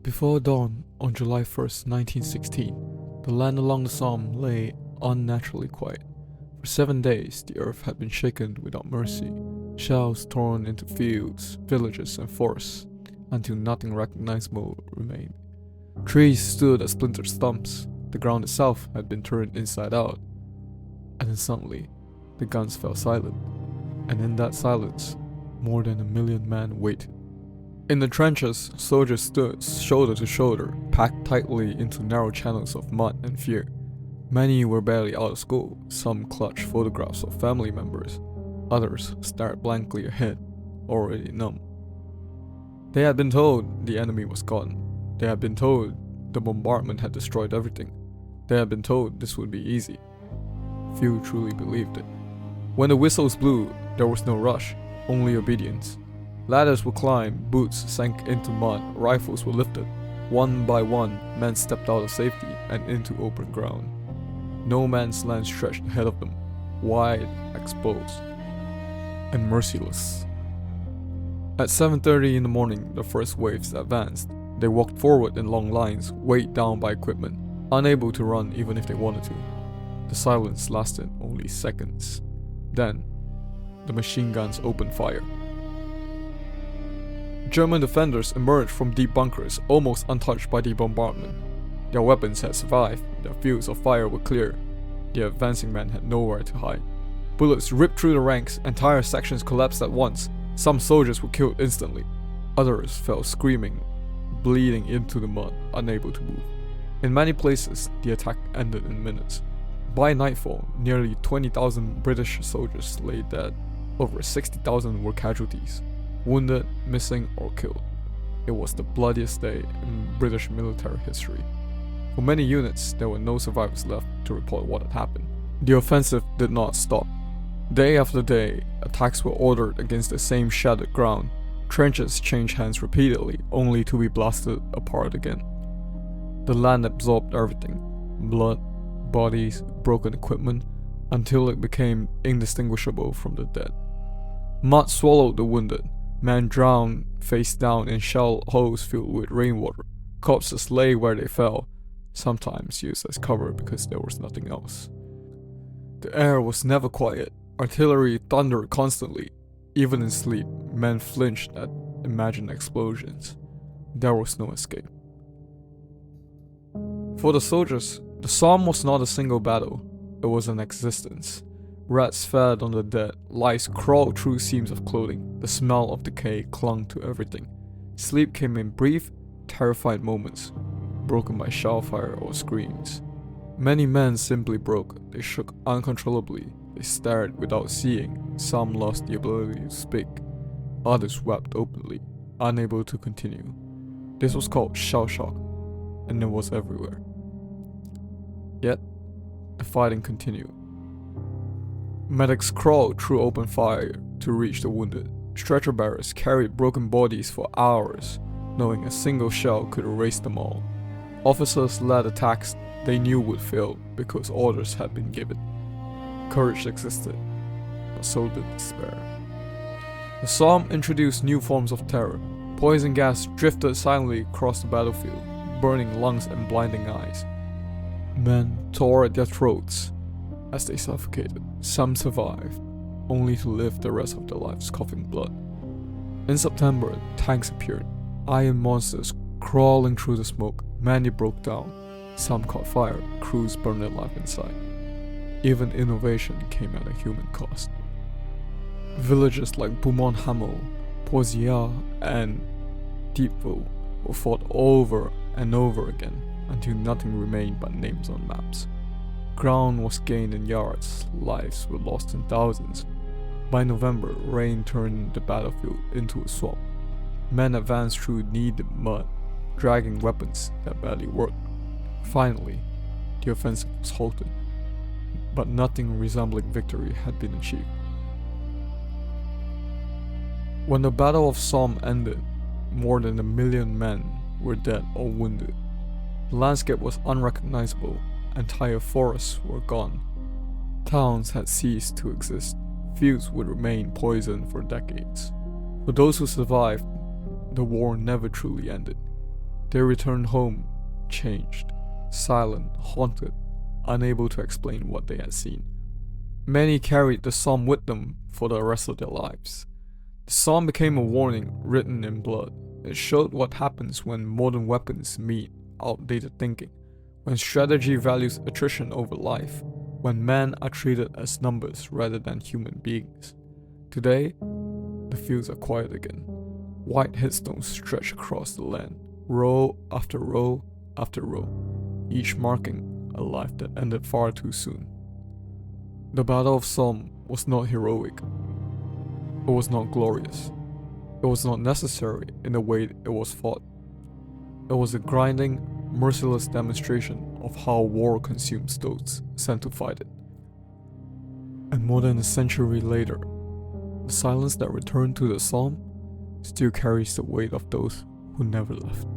Before dawn on July 1st, 1916, the land along the Somme lay unnaturally quiet. For 7 days, the earth had been shaken without mercy, shells torn into fields, villages, and forests, until nothing recognizable remained. Trees stood as splintered stumps, the ground itself had been turned inside out, and then suddenly, the guns fell silent, and in that silence, more than 1 million men waited. In the trenches, soldiers stood shoulder to shoulder, packed tightly into narrow channels of mud and fear. Many were barely out of school, some clutched photographs of family members, others stared blankly ahead, already numb. They had been told the enemy was gone. They had been told the bombardment had destroyed everything. They had been told this would be easy. Few truly believed it. When the whistles blew, there was no rush, only obedience. Ladders were climbed, boots sank into mud, rifles were lifted. One by one, men stepped out of safety and into open ground. No man's land stretched ahead of them, wide, exposed, and merciless. At 7:30 in the morning, the first waves advanced. They walked forward in long lines, weighed down by equipment, unable to run even if they wanted to. The silence lasted only seconds. Then, the machine guns opened fire. German defenders emerged from deep bunkers, almost untouched by the bombardment. Their weapons had survived, their fields of fire were clear. The advancing men had nowhere to hide. Bullets ripped through the ranks, entire sections collapsed at once. Some soldiers were killed instantly. Others fell screaming, bleeding into the mud, unable to move. In many places, the attack ended in minutes. By nightfall, nearly 20,000 British soldiers lay dead. Over 60,000 were casualties, wounded, missing, or killed. It was the bloodiest day in British military history. For many units, there were no survivors left to report what had happened. The offensive did not stop. Day after day, attacks were ordered against the same shattered ground. Trenches changed hands repeatedly, only to be blasted apart again. The land absorbed everything: blood, bodies, broken equipment, until it became indistinguishable from the dead. Mud swallowed the wounded. Men drowned face down in shell holes filled with rainwater. Corpses lay where they fell, sometimes used as cover because there was nothing else. The air was never quiet. Artillery thundered constantly. Even in sleep, men flinched at imagined explosions. There was no escape. For the soldiers, the Somme was not a single battle. It was an existence. Rats fed on the dead, lice crawled through seams of clothing, the smell of decay clung to everything. Sleep came in brief, terrified moments, broken by shellfire or screams. Many men simply broke, they shook uncontrollably, they stared without seeing, some lost the ability to speak, others wept openly, unable to continue. This was called shell shock, and it was everywhere. Yet, the fighting continued. Medics crawled through open fire to reach the wounded. Stretcher bearers carried broken bodies for hours, knowing a single shell could erase them all. Officers led attacks they knew would fail because orders had been given. Courage existed, but so did despair. The Somme introduced new forms of terror. Poison gas drifted silently across the battlefield, burning lungs and blinding eyes. Men tore at their throats as they suffocated. Some survived, only to live the rest of their lives coughing blood. In September, tanks appeared, iron monsters crawling through the smoke. Many broke down, some caught fire, crews burned their life inside. Even innovation came at a human cost. Villages like Beaumont-Hamel, Pozières, and Deepville were fought over and over again until nothing remained but names on maps. Ground was gained in yards, lives were lost in thousands. By November, rain turned the battlefield into a swamp. Men advanced through knee-deep mud, dragging weapons that barely worked. Finally, the offensive was halted, but nothing resembling victory had been achieved. When the Battle of Somme ended, more than 1 million men were dead or wounded. The landscape was unrecognizable. Entire forests were gone. Towns had ceased to exist. Fields would remain poisoned for decades. For those who survived, the war never truly ended. They returned home, changed, silent, haunted, unable to explain what they had seen. Many carried the Somme with them for the rest of their lives. The Somme became a warning written in blood. It showed what happens when modern weapons meet outdated thinking, when strategy values attrition over life, when men are treated as numbers rather than human beings. Today, the fields are quiet again. White headstones stretch across the land, row after row after row, each marking a life that ended far too soon. The Battle of Somme was not heroic. It was not glorious. It was not necessary in the way it was fought. It was a grinding, merciless demonstration of how war consumes those sent to fight it. And more than a century later, the silence that returned to the Somme still carries the weight of those who never left.